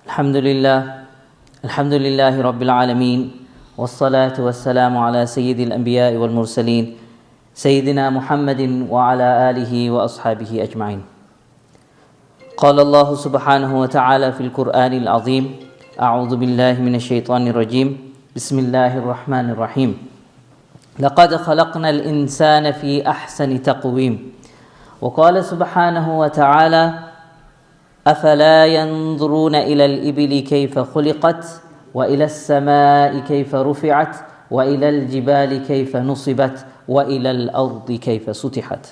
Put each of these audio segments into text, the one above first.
Alhamdulillah Rabbil Alameen, wassalatu wassalamu ala Sayyidil Anbiya wal Mursaleen, Sayyidina Muhammadin wa ala alihi wa ashabihi ajma'in. Qala Allah subhanahu wa ta'ala fil Qur'anil Azim, A'udhu billahi minash shaitanir rajim, Bismillahir Rahmanir Rahim. لقد خلقنا الإنسان في أحسن تقويم وقال سبحانه وتعالى أفلا ينظرون إلى الإبل كيف خلقت وإلى السماء كيف رفعت وإلى الجبال كيف نصبت وإلى الأرض كيف سطحت.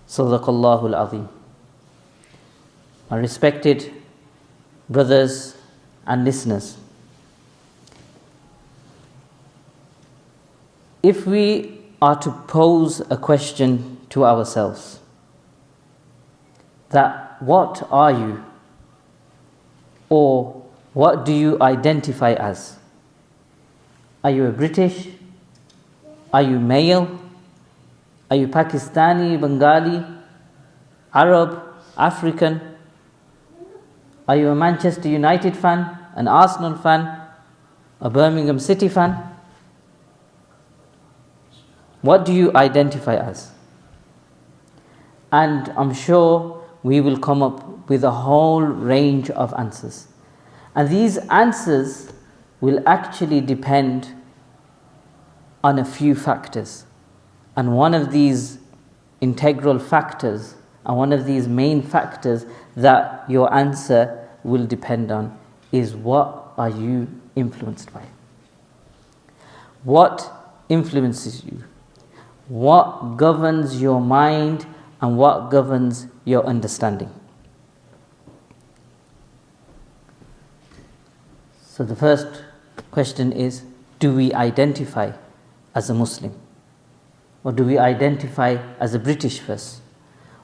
صدق الله العظيم. My respected brothers and listeners, if we are to pose a question to ourselves, that what are you, or what do you identify as? Are you a British? Are you male? Are you Pakistani, Bengali, Arab, African? Are you a Manchester United fan, an Arsenal fan, a Birmingham City fan? What do you identify as? And I'm sure we will come up with a whole range of answers. And these answers will actually depend on a few factors. And one of these integral factors, and one of these main factors that your answer will depend on, is what are you influenced by? What influences you? What governs your mind and what governs your understanding? So the first question is, do we identify as a Muslim? Or do we identify as a British first?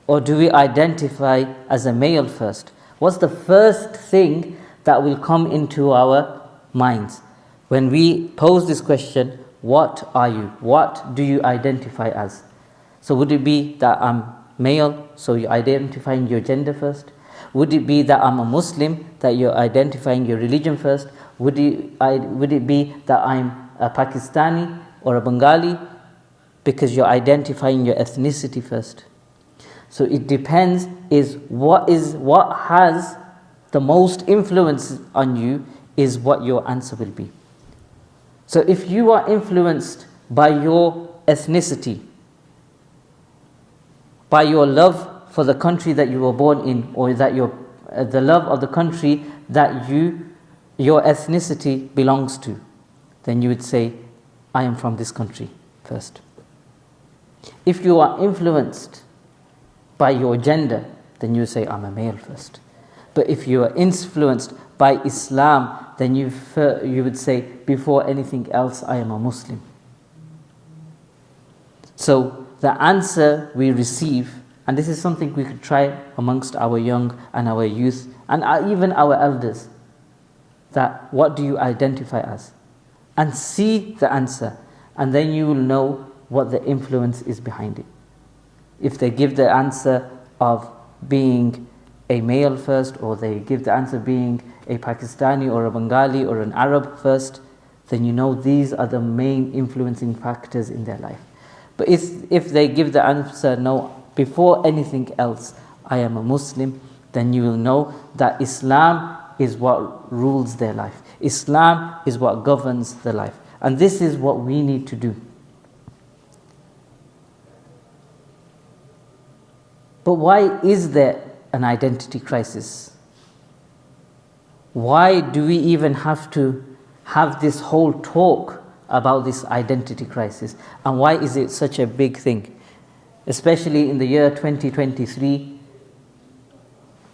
Or do we identify as a male first? What's the first thing that will come into our minds when we pose this question? What are you? What do you identify as? So would it be that I'm male, so you're identifying your gender first? Would it be that I'm a Muslim, that you're identifying your religion first? Would it be that I'm a Pakistani or a Bengali, because you're identifying your ethnicity first? So it depends, what has the most influence on you is what your answer will be. So if you are influenced by your ethnicity, by your love for the country that you were born in, or that the love of the country that your ethnicity belongs to, then you would say, I am from this country first. If you are influenced by your gender, then you say, I'm a male first. But if you are influenced by Islam, then you would say, before anything else, I am a Muslim. So the answer we receive, and this is something we could try amongst our young and our youth, and even our elders, that what do you identify as? And see the answer, and then you will know what the influence is behind it. If they give the answer of being a male first, or they give the answer being a Pakistani or a Bengali or an Arab first, then you know these are the main influencing factors in their life. But if they give the answer, no, before anything else, I am a Muslim, then you will know that Islam is what rules their life. Islam is what governs their life. And this is what we need to do. But why is there an identity crisis? Why do we even have to have this whole talk about this identity crisis? And why is it such a big thing? Especially in the year 2023,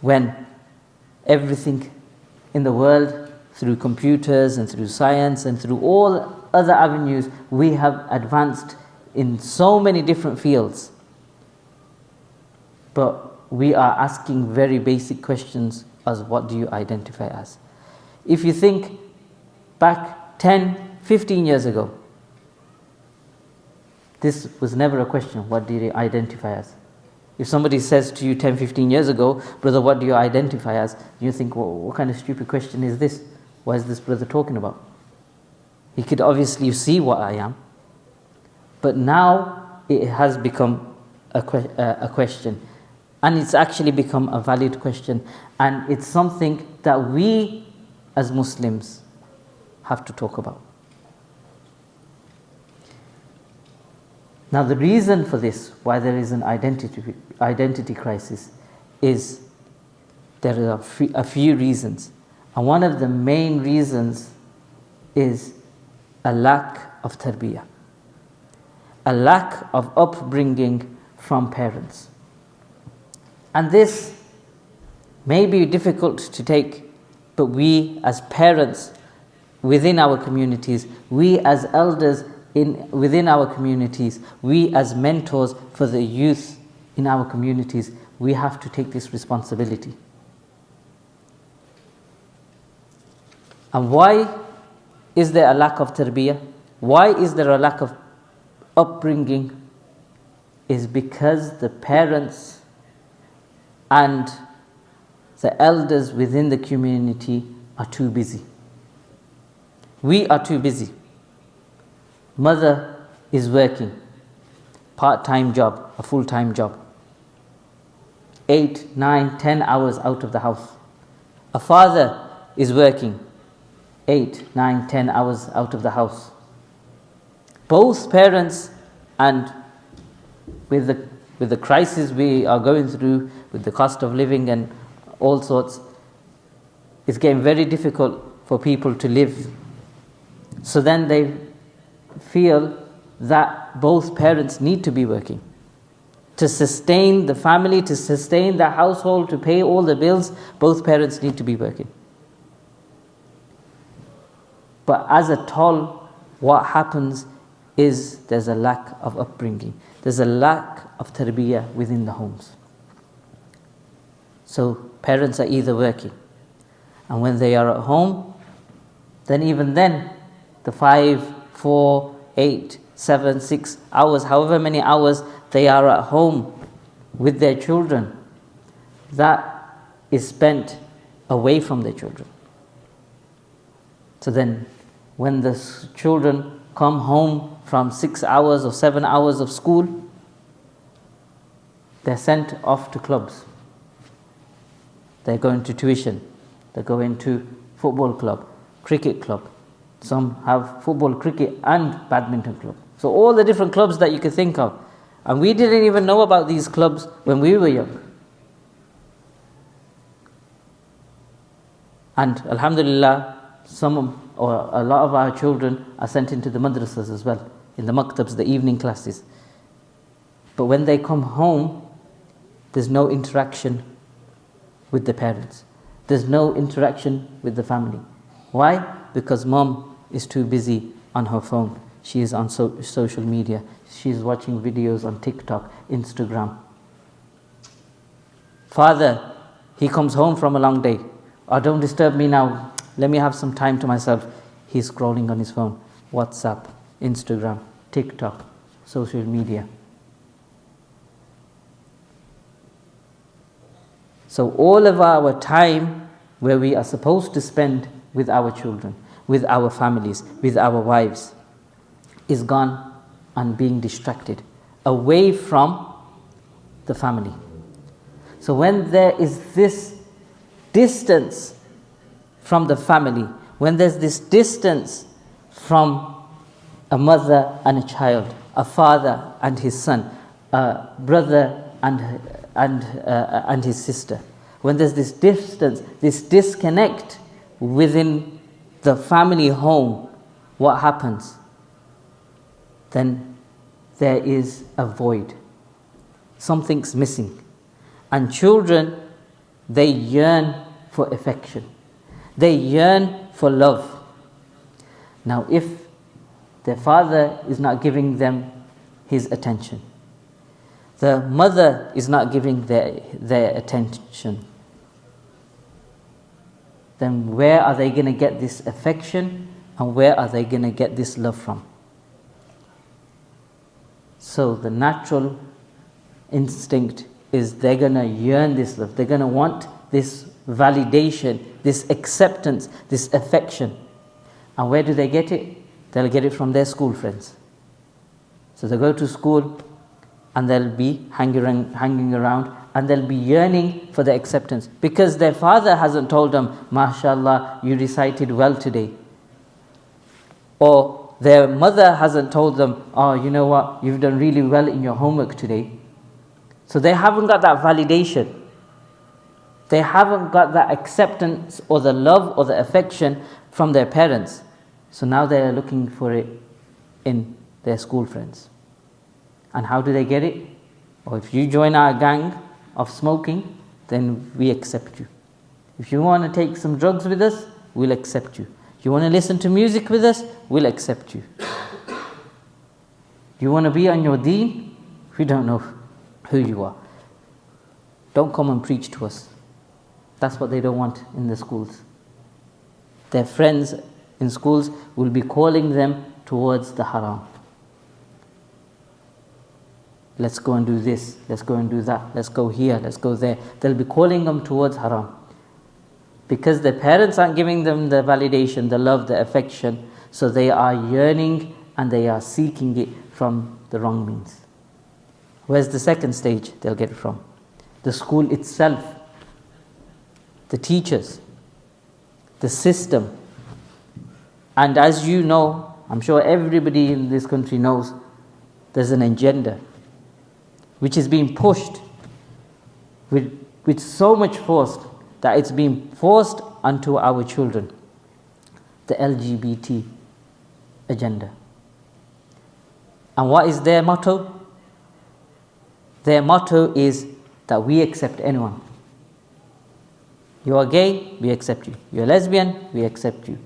when everything in the world, through computers and through science and through all other avenues, we have advanced in so many different fields. But we are asking very basic questions as what do you identify as? If you think back 10, 15 years ago, this was never a question, what do you identify as? If somebody says to you 10, 15 years ago, brother, what do you identify as? You think, well, what kind of stupid question is this? What is this brother talking about? He could obviously see what I am. But now it has become a question. And it's actually become a valid question. And it's something that we as Muslims have to talk about. Now the reason for this, why there is an identity crisis, is there are a few reasons. And one of the main reasons is a lack of tarbiyah, a lack of upbringing from parents. And this may be difficult to take, but we as parents within our communities, we as elders within our communities, we as mentors for the youth in our communities, we have to take this responsibility. And why is there a lack of tarbiyah? Why is there a lack of upbringing? Is because the parents and the elders within the community are too busy. We are too busy. Mother is working, part-time job, a full-time job, 8, 9, 10 hours out of the house. A father is working 8, 9, 10 hours out of the house. Both parents, and with the crisis we are going through, with the cost of living and all sorts, it's getting very difficult for people to live. So then they feel that both parents need to be working to sustain the family, to sustain the household, to pay all the bills. Both parents need to be working. But as a toll, what happens is there's a lack of upbringing. There's a lack of tarbiyah within the homes. So parents are either working, and when they are at home, then even then, the 5, 4, 8, 7, 6 hours, however many hours they are at home with their children, that is spent away from their children. So then, when the children come home from 6 hours or 7 hours of school, they're sent off to clubs. They're going to tuition. They're going to football club, cricket club. Some have football, cricket and badminton club. So all the different clubs that you could think of. And we didn't even know about these clubs when we were young. And alhamdulillah, a lot of our children are sent into the madrasas as well, in the maktabs, the evening classes. But when they come home, there's no interaction with the parents. There's no interaction with the family. Why? Because mom is too busy on her phone. She is on social media. She's watching videos on TikTok, Instagram. Father, he comes home from a long day. Oh, don't disturb me now. Let me have some time to myself. He's scrolling on his phone. WhatsApp, Instagram, TikTok, social media. So all of our time where we are supposed to spend with our children, with our families, with our wives, is gone and being distracted away from the family. So when there is this distance from the family, when there's this distance from a mother and a child, a father and his son, a brother and his sister, when there's this distance, this disconnect within the family home, what happens? Then there is a void. Something's missing. And children, they yearn for affection. They yearn for love. Now, if their father is not giving them his attention, the mother is not giving their attention, then where are they going to get this affection and where are they going to get this love from? So the natural instinct is they're going to yearn this love. They're going to want this validation, this acceptance, this affection. And where do they get it? They'll get it from their school friends. So they go to school and they'll be hanging around and they'll be yearning for the acceptance because their father hasn't told them, "MashaAllah, you recited well today." Or their mother hasn't told them, "Oh, you know what, you've done really well in your homework today." So they haven't got that validation. They haven't got that acceptance or the love or the affection from their parents. So now they're looking for it in their school friends. And how do they get it? Or if you join our gang of smoking, then we accept you. If you want to take some drugs with us, we'll accept you. If you want to listen to music with us, we'll accept you. You want to be on your deen? We don't know who you are. Don't come and preach to us. That's what they don't want in the schools. Their friends in schools will be calling them towards the haram. Let's go and do this, let's go and do that, let's go here, let's go there. They'll be calling them towards haram. Because their parents aren't giving them the validation, the love, the affection, so they are yearning and they are seeking it from the wrong means. Where's the second stage they'll get it from? The school itself, the teachers, the system. And as you know, I'm sure everybody in this country knows, there's an agenda which is being pushed with so much force that it's being forced onto our children. The LGBT agenda. And what is their motto? Their motto is that we accept anyone. You are gay, we accept you. You're lesbian, we accept you.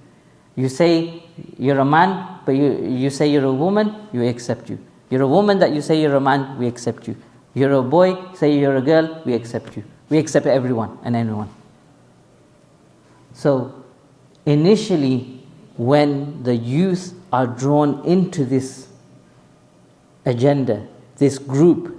You say you're a man, but you say you're a woman, we accept you. You're a woman that you say you're a man, we accept you. You're a boy, say you're a girl, we accept you. We accept everyone and anyone. So, initially, when the youth are drawn into this agenda, this group,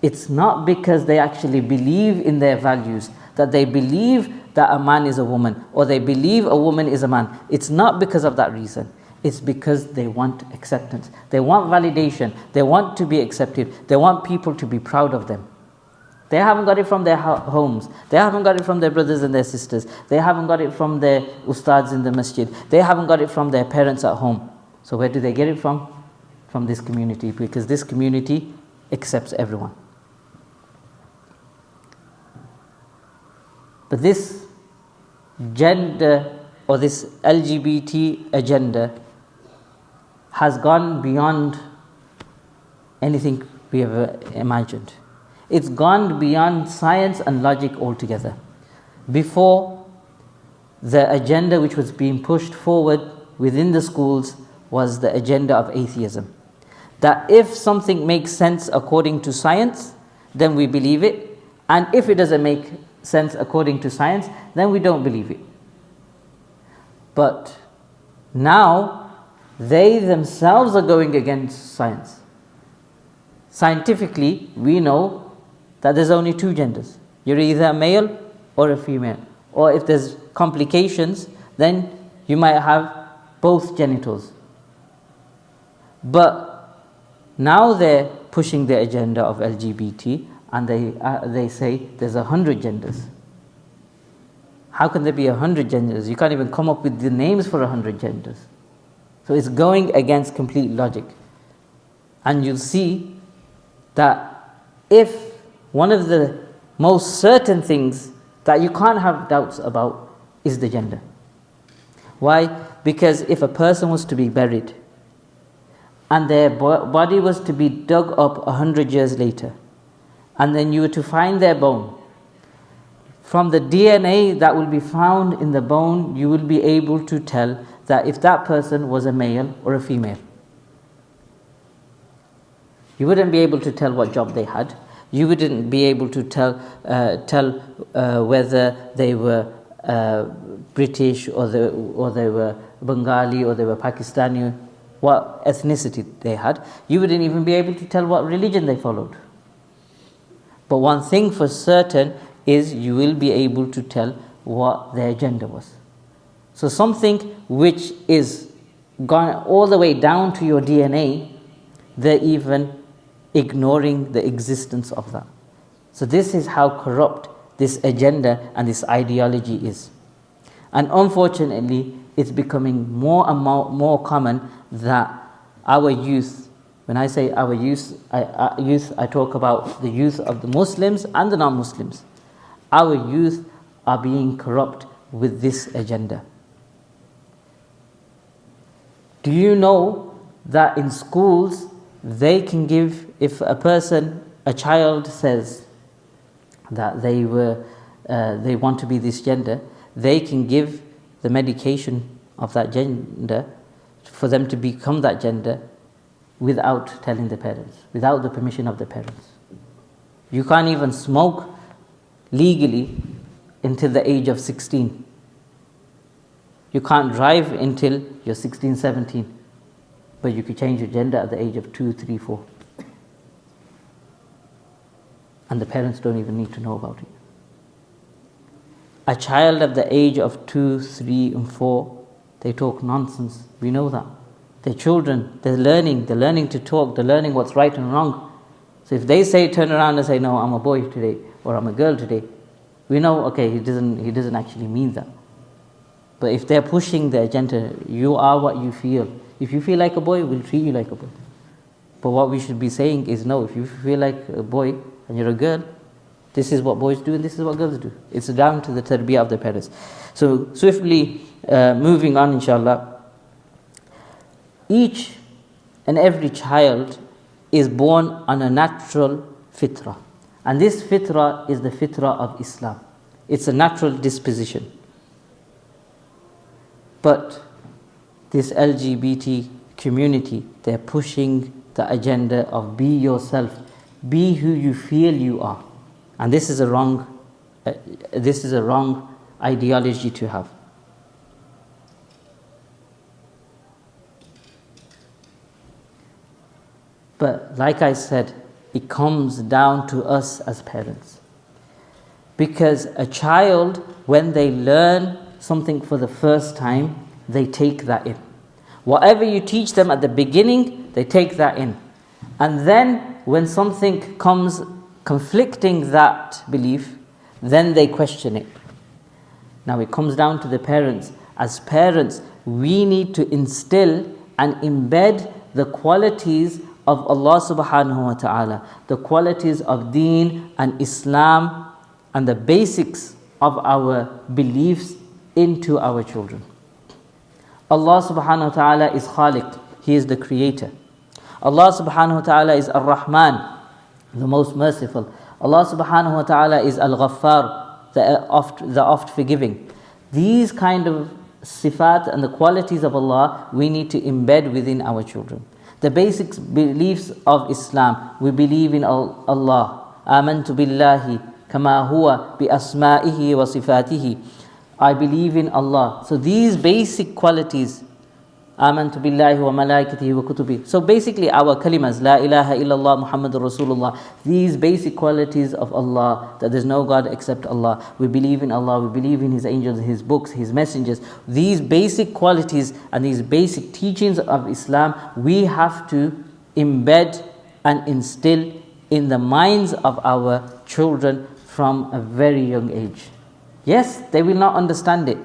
it's not because they actually believe in their values, that they believe that a man is a woman, or they believe a woman is a man. It's not because of that reason. It's because they want acceptance. They want validation. They want to be accepted. They want people to be proud of them. They haven't got it from their homes. They haven't got it from their brothers and their sisters. They haven't got it from their ustads in the masjid. They haven't got it from their parents at home. So where do they get it from? From this community, because this community accepts everyone. But this gender or this LGBT agenda has gone beyond anything we ever imagined. It's gone beyond science and logic altogether. Before, the agenda which was being pushed forward within the schools was the agenda of atheism. That if something makes sense according to science, then we believe it. And if it doesn't make sense according to science, then we don't believe it. But now, they themselves are going against science. Scientifically, we know that there's only two genders. You're either a male or a female. Or if there's complications, then you might have both genitals. But now they're pushing the agenda of LGBT, and they say there's 100 genders. How can there be 100 genders? You can't even come up with the names for 100 genders. So it's going against complete logic. And you'll see that if one of the most certain things that you can't have doubts about is the gender. Why? Because if a person was to be buried and their body was to be dug up 100 years later, and then you were to find their bone, from the DNA that will be found in the bone, you will be able to tell that if that person was a male or a female. You wouldn't be able to tell what job they had. You wouldn't be able to tell whether they were British or they were Bengali or they were Pakistani, what ethnicity they had. You wouldn't even be able to tell what religion they followed. But one thing for certain is you will be able to tell what their agenda was. So something which is gone all the way down to your DNA, they're even ignoring the existence of that. So this is how corrupt this agenda and this ideology is. And unfortunately, it's becoming more and more common that our youth, when I say our youth, I talk about the youth of the Muslims and the non-Muslims. Our youth are being corrupt with this agenda. Do you know that in schools, they can give, if a child says that they want to be this gender, they can give the medication of that gender for them to become that gender without telling the parents, without the permission of the parents. You can't even smoke legally until the age of 16. You can't drive until you're 16, 17. But you could change your gender at the age of 2, 3, 4. And the parents don't even need to know about it. A child at the age of 2, 3, and 4, they talk nonsense. We know that. They're children, they're learning to talk, they're learning what's right and wrong. So if they turn around and say, no, I'm a boy today, or I'm a girl today, we know, okay, he doesn't actually mean that. But if they're pushing the agenda, you are what you feel. If you feel like a boy, we'll treat you like a boy. But what we should be saying is, no, if you feel like a boy and you're a girl, this is what boys do and this is what girls do. It's down to the tarbiyah of the parents. So swiftly moving on, inshallah. Each and every child is born on a natural fitrah. And this fitrah is the fitrah of Islam. It's a natural disposition. But this LGBT community, they're pushing the agenda of be yourself, be who you feel you are. And this is a wrong ideology to have. But like I said, it comes down to us as parents. Because a child, when they learn something for the first time, they take that in. Whatever you teach them at the beginning, they take that in. And then when something comes conflicting that belief, then they question it. Now it comes down to the parents. As parents, we need to instill and embed the qualities of Allah subhanahu wa ta'ala, the qualities of Deen and Islam and the basics of our beliefs into our children. Allah subhanahu wa ta'ala is Khaliq, He is the creator. Allah subhanahu wa ta'ala is Ar-Rahman, the most merciful. Allah subhanahu wa ta'ala is Al-Ghaffar, the oft forgiving. These kind of sifat and the qualities of Allah, we need to embed within our children. The basic beliefs of Islam, we believe in Allah. Amantu billahi kama huwa bi asma'ihi wa sifatihi. I believe in Allah. So these basic qualities, Amantu billahi wa malaikatihi wa kutubi. So basically our kalimas, La ilaha illallah Muhammadur Rasulullah. These basic qualities of Allah, that there's no God except Allah. We believe in Allah, we believe in His angels, His books, His messengers. These basic qualities and these basic teachings of Islam, we have to embed and instill in the minds of our children from a very young age. Yes, they will not understand it,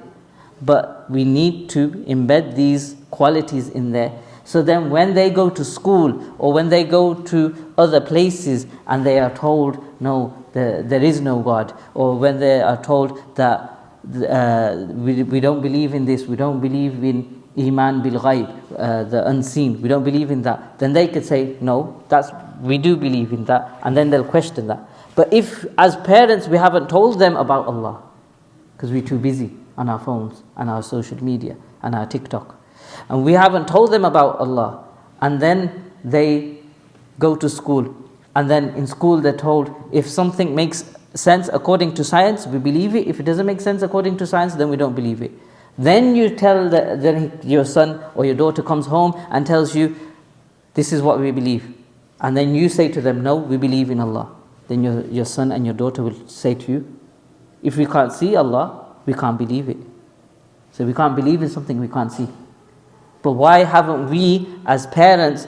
but we need to embed these qualities in there. So then when they go to school or when they go to other places and they are told, no, there is no God, or when they are told that we don't believe in this, we don't believe in Iman bil Ghaib, the unseen, we don't believe in that, then they could say, no, we do believe in that, and then they'll question that. But if as parents we haven't told them about Allah, because we're too busy on our phones and our social media and our TikTok, and we haven't told them about Allah, and then they go to school, and then in school they're told, if something makes sense according to science, we believe it. If it doesn't make sense according to science, then we don't believe it. Then you tell then your son or your daughter comes home and tells you, this is what we believe. And then you say to them, no, we believe in Allah. then your son and your daughter will say to you, if we can't see Allah, we can't believe it. So we can't believe in something we can't see. But why haven't we as parents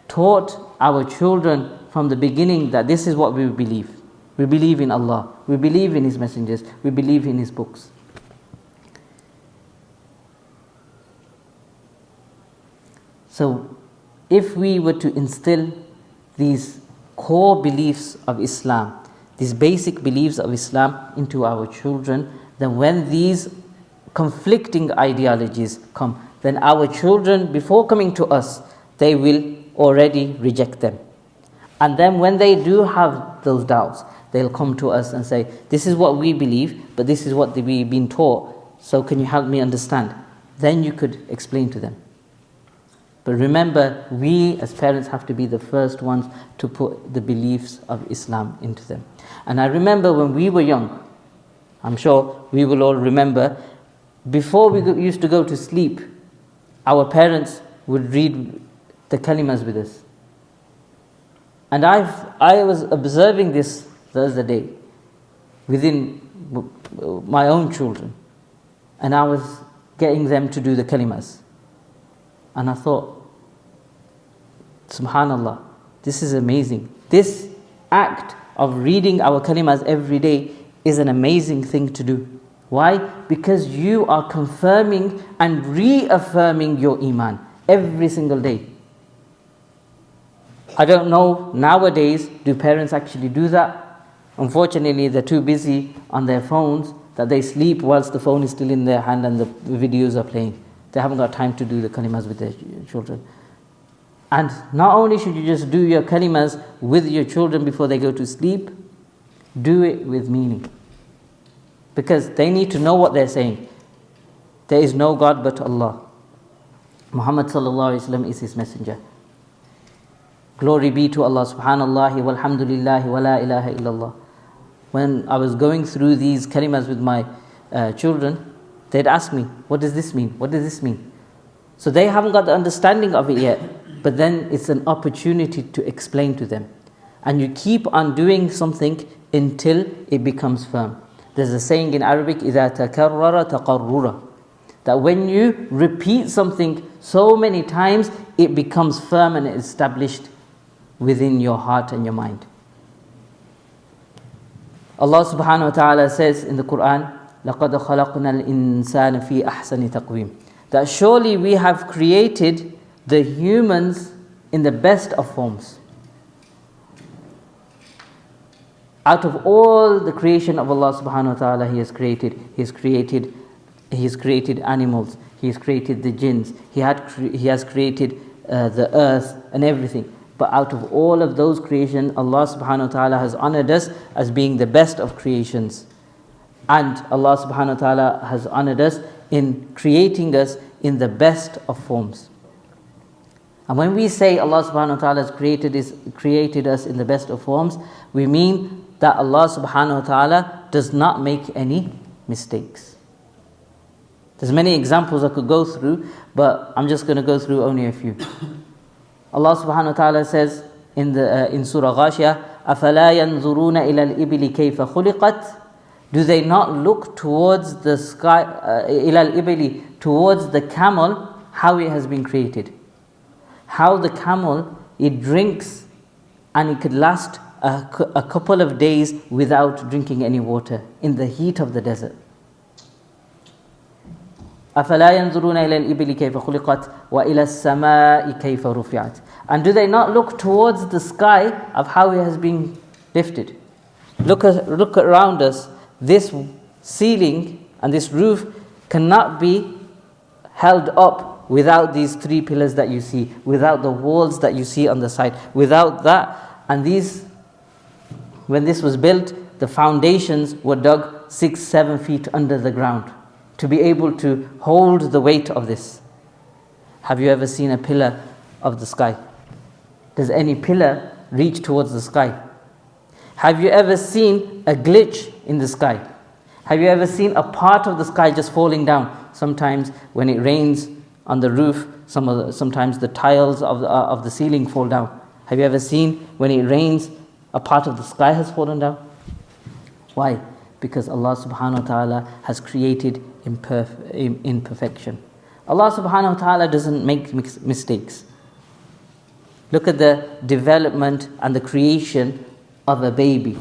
taught our children from the beginning that this is what we believe? We believe in Allah, we believe in His messengers, we believe in His books. So if we were to instill these core beliefs of Islam, these basic beliefs of Islam into our children, then when these conflicting ideologies come, then our children, before coming to us, they will already reject them. And then when they do have those doubts, they'll come to us and say, this is what we believe, but this is what we've been taught, so can you help me understand? Then you could explain to them. But remember, we as parents have to be the first ones to put the beliefs of Islam into them. And I remember when we were young, I'm sure we will all remember, before we used to go to sleep, our parents would read the kalimas with us. And I was observing this the other day within my own children, and I was getting them to do the kalimas. And I thought, subhanallah, this is amazing. This act of reading our kalimas every day is an amazing thing to do. Why? Because you are confirming and reaffirming your iman every single day. I don't know, nowadays, do parents actually do that? Unfortunately, they're too busy on their phones that they sleep whilst the phone is still in their hand and the videos are playing. They haven't got time to do the kalimas with their children. And not only should you just do your kalimas with your children before they go to sleep, do it with meaning. Because they need to know what they're saying. There is no God but Allah. Muhammad sallallahu alaihi wasallam is His messenger. Glory be to Allah, subhanallah, walhamdulillah, wa la ilaha illallah. When I was going through these kalimas with my children, they'd ask me, what does this mean? What does this mean? So they haven't got the understanding of it yet, but then it's an opportunity to explain to them. And you keep on doing something until it becomes firm. There's a saying in Arabic, إِذَا تَكَرَّرَ تَقَرُّرَ, that when you repeat something so many times, it becomes firm and established within your heart and your mind. Allah subhanahu wa ta'ala says in the Quran, لَقَدْ خَلَقْنَا الْإِنسَانَ فِي أَحْسَنِ تَقْوِيمٍ, that surely we have created the humans in the best of forms. Out of all the creation of Allah subhanahu wa ta'ala, He has created animals, He has created the jinns, He has created the earth and everything. But out of all of those creations, Allah subhanahu wa ta'ala has honored us as being the best of creations. And Allah subhanahu wa ta'ala has honored us in creating us in the best of forms. And when we say Allah subhanahu wa ta'ala has created us in the best of forms, we mean that Allah subhanahu wa ta'ala does not make any mistakes. There's many examples I could go through, but I'm just going to go through only a few. Allah subhanahu wa ta'ala says in Surah Ghashiyah, أَفَلَا يَنْظُرُونَ إِلَى الْإِبِلِ كَيْفَ خُلِقَتْ, do they not look towards the sky, إِلَى الْإِبِلِ, towards the camel, how it has been created? How the camel, it drinks and it could last a couple of days without drinking any water in the heat of the desert. أَفَلَا يَنْظُرُونَ إِلَى الْإِبِلِ كَيْفَ خُلِقَتْ وَإِلَى السَّمَاءِ كَيْفَ رُفِعَتْ, and do they not look towards the sky of how it has been lifted? Look around us. This ceiling and this roof cannot be held up without these three pillars that you see, without the walls that you see on the side, without that. And these, when this was built, the foundations were dug 6-7 feet under the ground to be able to hold the weight of this. Have you ever seen a pillar of the sky? Does any pillar reach towards the sky? Have you ever seen a glitch in the sky? Have you ever seen a part of the sky just falling down? Sometimes when it rains on the roof, sometimes the tiles of the ceiling fall down. Have you ever seen when it rains A part of the sky has fallen down. Why? Because Allah subhanahu wa ta'ala has created imperfection. Allah subhanahu wa ta'ala doesn't make mistakes. Look at the development and the creation of a baby.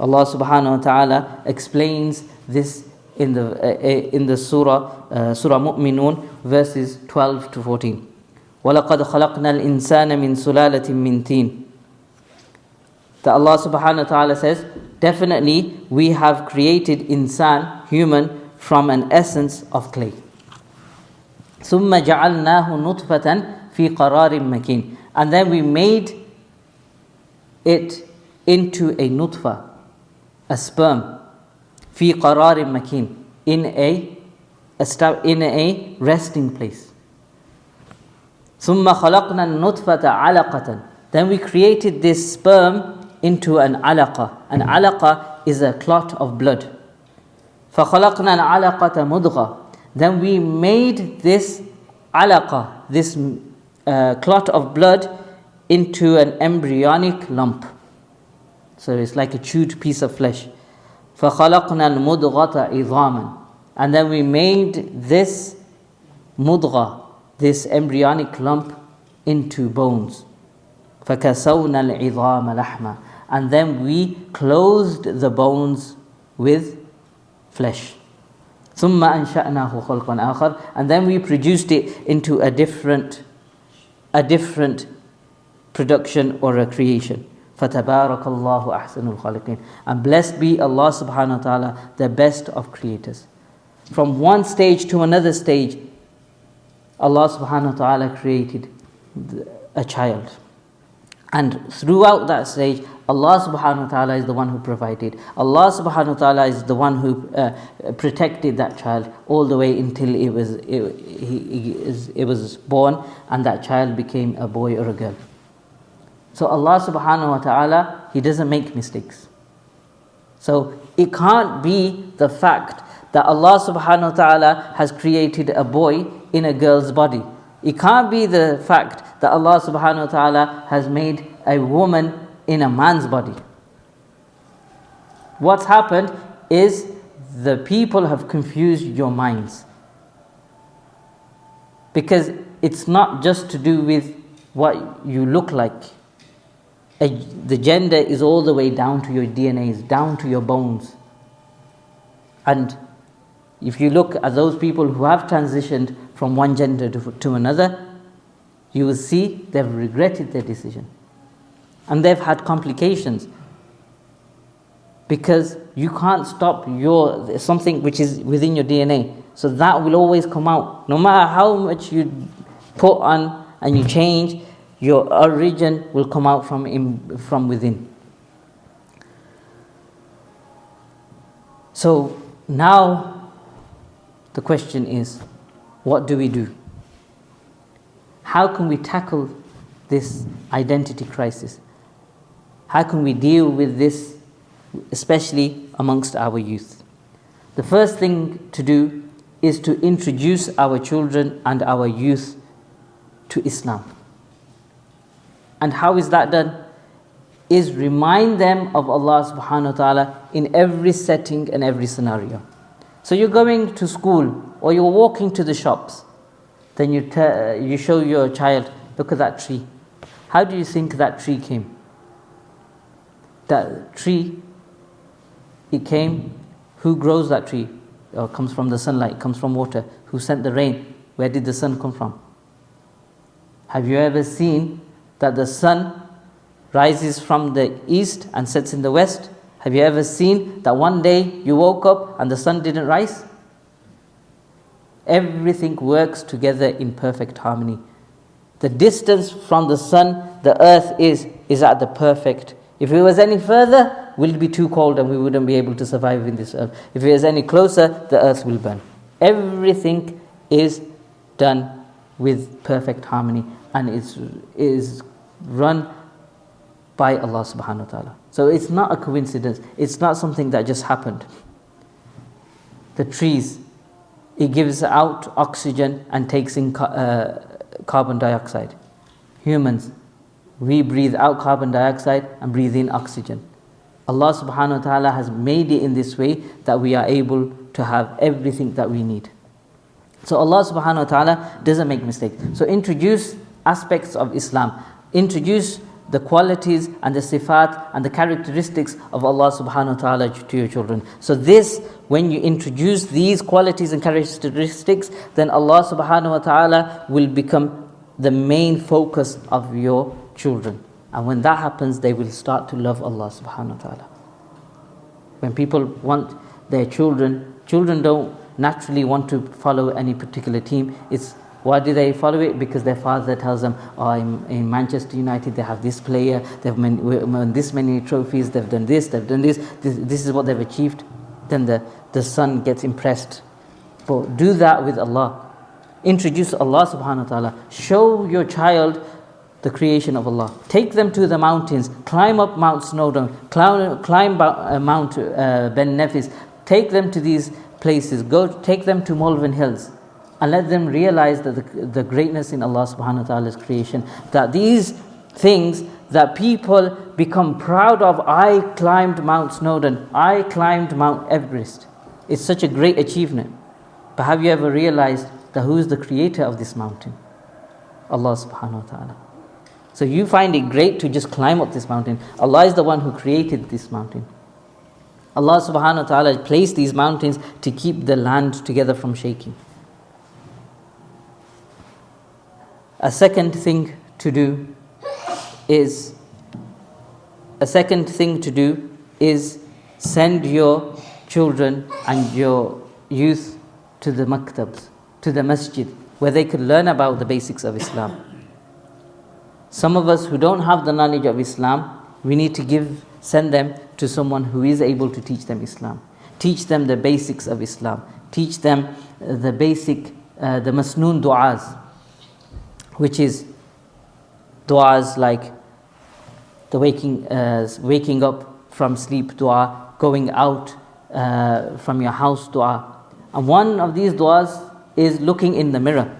Allah subhanahu wa ta'ala explains this in the surah, Surah Mu'minun, verses 12 to 14. وَلَقَدْ خَلَقْنَا الْإِنسَانَ مِنْ سُلَالَةٍ مِنْ تِينٍ. That Allah subhanahu wa ta'ala says, definitely we have created insan, human, from an essence of clay. ثُمَّ جَعَلْنَاهُ نُطْفَةً فِي قَرَارٍ مَكِينٍ. And then we made it into a nutfa, a sperm, fi qararin makin, in a resting place. ثُمَّ خَلَقْنَا النُّطْفَةَ عَلَقَةً. Then we created this sperm into an alaqa. An alaqa is a clot of blood. فَخَلَقْنَا الْعَلَقَةَ مُضْغَةً. Then we made this alaqa, this clot of blood, into an embryonic lump. So it's like a chewed piece of flesh. فَخَلَقْنَا الْمُضْغَةَ عِظَامًا. And then we made this mudgha, this embryonic lump, into bones. فَكَسَوْنَا الْعِظَامَ لَحْمًا. And then we clothed the bones with flesh. ثُمَّ أَنشَأْنَاهُ خَلْقًا آخَرَ. And then we produced it into a different production or a creation. فَتَبَارَكَ اللَّهُ أَحْسَنُ الْخَالِقِينَ. And blessed be Allah subhanahu wa ta'ala, the best of creators. From one stage to another stage, Allah subhanahu wa ta'ala created a child. And throughout that stage, Allah subhanahu wa ta'ala is the one who provided. Allah subhanahu wa ta'ala is the one who protected that child all the way until it was born and that child became a boy or a girl. So Allah subhanahu wa ta'ala, He doesn't make mistakes. So it can't be the fact that Allah subhanahu wa ta'ala has created a boy in a girl's body. It can't be the fact that Allah subhanahu wa ta'ala has made a woman in a man's body. What's happened is the people have confused your minds. Because it's not just to do with what you look like. The gender is all the way down to your DNA, down to your bones. And if you look at those people who have transitioned from one gender to another, you will see they've regretted their decision. And they've had complications. Because you can't stop something which is within your DNA. So that will always come out. No matter how much you put on and you change, your origin will come out from within. So now the question is, what do we do? How can we tackle this identity crisis? How can we deal with this, especially amongst our youth? The first thing to do is to introduce our children and our youth to Islam. And how is that done? Is remind them of Allah subhanahu wa ta'ala in every setting and every scenario. So you're going to school or you're walking to the shops, then you show your child, look at that tree. How do you think that tree came? That tree, it came, who grows that tree? It comes from the sunlight, it comes from water. Who sent the rain? Where did the sun come from? Have you ever seen that the sun rises from the east and sets in the west? Have you ever seen that one day you woke up and the sun didn't rise? Everything works together in perfect harmony. The distance from the sun, the earth is at the perfect. If it was any further, will it be too cold and we wouldn't be able to survive in this earth. If it is any closer, the earth will burn. Everything is done with perfect harmony and is run by Allah subhanahu wa ta'ala. So it's not a coincidence. It's not something that just happened. The trees, it gives out oxygen and takes in carbon dioxide. Humans, We breathe out carbon dioxide and breathe in oxygen. Allah subhanahu wa ta'ala has made it in this way that we are able to have everything that we need. So Allah subhanahu wa ta'ala doesn't make mistakes. So introduce aspects of Islam. Introduce the qualities and the sifat and the characteristics of Allah subhanahu wa ta'ala to your children. So this, when you introduce these qualities and characteristics, then Allah subhanahu wa ta'ala will become the main focus of your children. And when that happens, they will start to love Allah subhanahu wa ta'ala. When people want their children don't naturally want to follow any particular team. It's why do they follow it? Because their father tells them, oh, in Manchester United they have this player, they've won this many trophies, they've done this, this is what they've achieved. Then the son gets impressed. But do that with Allah. Introduce Allah subhanahu wa ta'ala. Show your child the creation of Allah. Take them to the mountains, climb up Mount Snowdon, climb Mount Ben Nevis. Take them to these places. Take them to Malvern Hills. And let them realize that the greatness in Allah subhanahu wa ta'ala's creation, that these things that people become proud of. I climbed Mount Snowdon, I climbed Mount Everest. It's such a great achievement. But have you ever realized that who is the creator of this mountain? Allah subhanahu wa ta'ala. So you find it great to just climb up this mountain. Allah is the one who created this mountain. Allah subhanahu wa ta'ala placed these mountains to keep the land together from shaking. A second thing to do is send your children and your youth to the maktabs, to the masjid, where they could learn about the basics of Islam. Some of us who don't have the knowledge of Islam, we need to send them to someone who is able to teach them Islam. Teach them the basics of Islam. Teach them the masnoon du'as, which is du'as like the waking up from sleep du'a, going out from your house du'a. And one of these du'as is looking in the mirror.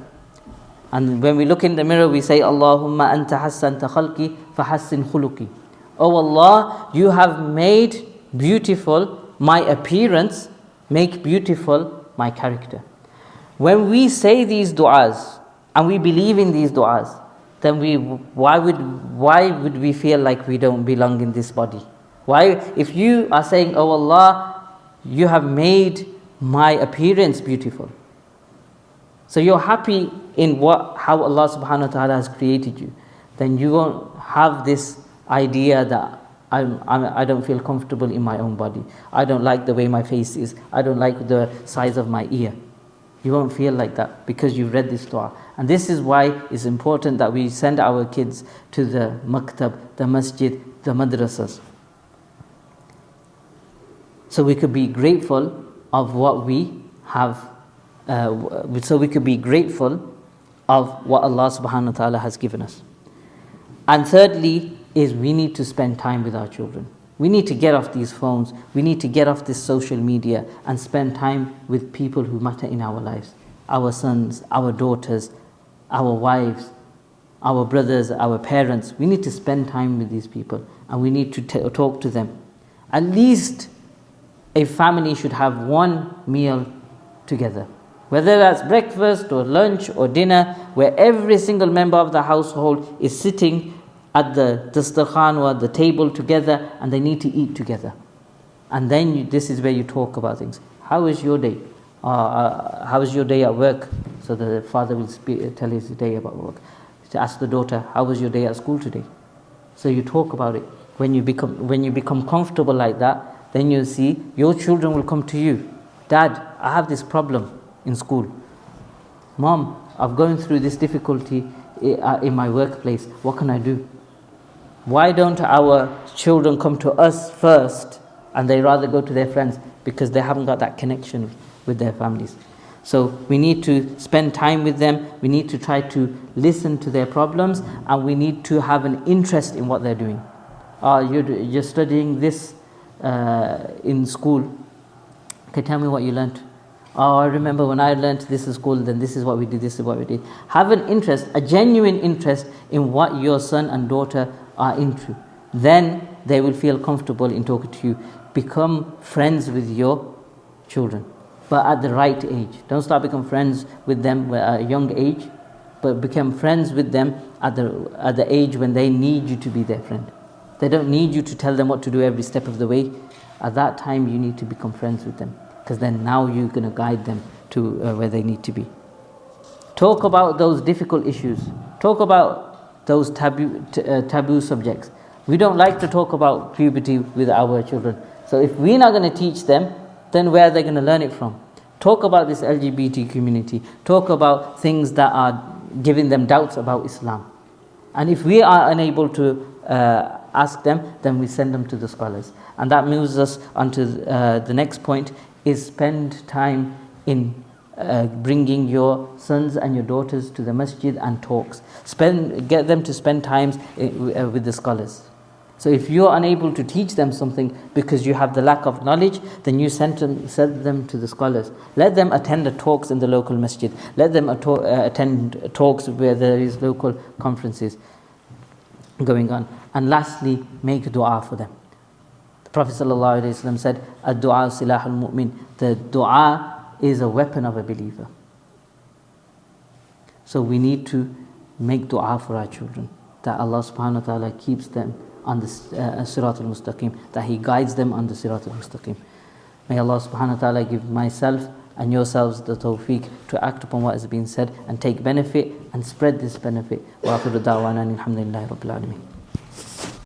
And when we look in the mirror, we say, Allahumma anta hassanta khalqi fahassin khuluqi. Oh Allah, you have made beautiful my appearance, make beautiful my character. When we say these du'as, and we believe in these du'as, then why would we feel like we don't belong in this body? Why, if you are saying, oh Allah, you have made my appearance beautiful, so you're happy in how Allah subhanahu wa ta'ala has created you, then you won't have this idea that I don't feel comfortable in my own body. I don't like the way my face is. I don't like the size of my ear. You won't feel like that because you've read this dua. And this is why it's important that we send our kids to the maktab, the masjid, the madrasas. So we could be grateful of what we have, so we could be grateful of what Allah subhanahu wa ta'ala has given us. And thirdly is we need to spend time with our children. We need to get off these phones. We need to get off this social media and spend time with people who matter in our lives. Our sons, our daughters, our wives, our brothers, our parents. We need to spend time with these people and we need to talk to them. At least a family should have one meal together. Whether that's breakfast or lunch or dinner, where every single member of the household is sitting at the dastarkhan or at the table together and they need to eat together. And then this is where you talk about things. How is your day? How is your day at work? So the father will tell his day about work. To ask the daughter, how was your day at school today? So you talk about it. When you become comfortable like that, then you'll see your children will come to you. Dad, I have this problem in school. Mom, I'm going through this difficulty in my workplace. What can I do? Why don't our children come to us first and they rather go to their friends? Because they haven't got that connection with their families. So we need to spend time with them. We need to try to listen to their problems and we need to have an interest in what they're doing. You're studying this in school. Okay, tell me what you learnt. Oh, I remember when I learned this is school, then this is what we did, this is what we did. Have an interest, a genuine interest in what your son and daughter are into. Then they will feel comfortable in talking to you. Become friends with your children, but at the right age. Don't start becoming friends with them at a young age, but become friends with them at the age when they need you to be their friend. They don't need you to tell them what to do every step of the way. At that time, you need to become friends with them, because then now you're going to guide them to where they need to be. Talk about those difficult issues. Talk about those taboo subjects. We don't like to talk about puberty with our children. So if we're not going to teach them, then where are they going to learn it from? Talk about this LGBT community. Talk about things that are giving them doubts about Islam. And if we are unable to ask them, then we send them to the scholars. And that moves us on to the next point, is spend time in bringing your sons and your daughters to the masjid and talks. Get them to spend times with the scholars. So if you're unable to teach them something because you have the lack of knowledge, then you send them to the scholars. Let them attend the talks in the local masjid. Let them attend talks where there is local conferences going on. And lastly, make dua for them. The Prophet ﷺ said, "Ad-du'a silahul mu'min." The dua is a weapon of a believer. So we need to make dua for our children, that Allah subhanahu wa ta'ala keeps them on the Sirat al-Mustaqim, that He guides them on the Sirat al-Mustaqim. May Allah subhanahu wa ta'ala give myself and yourselves the tawfiq to act upon what has been said and take benefit and spread this benefit. Wa akhiru da'wana alhamdulillahi rabbil alameen.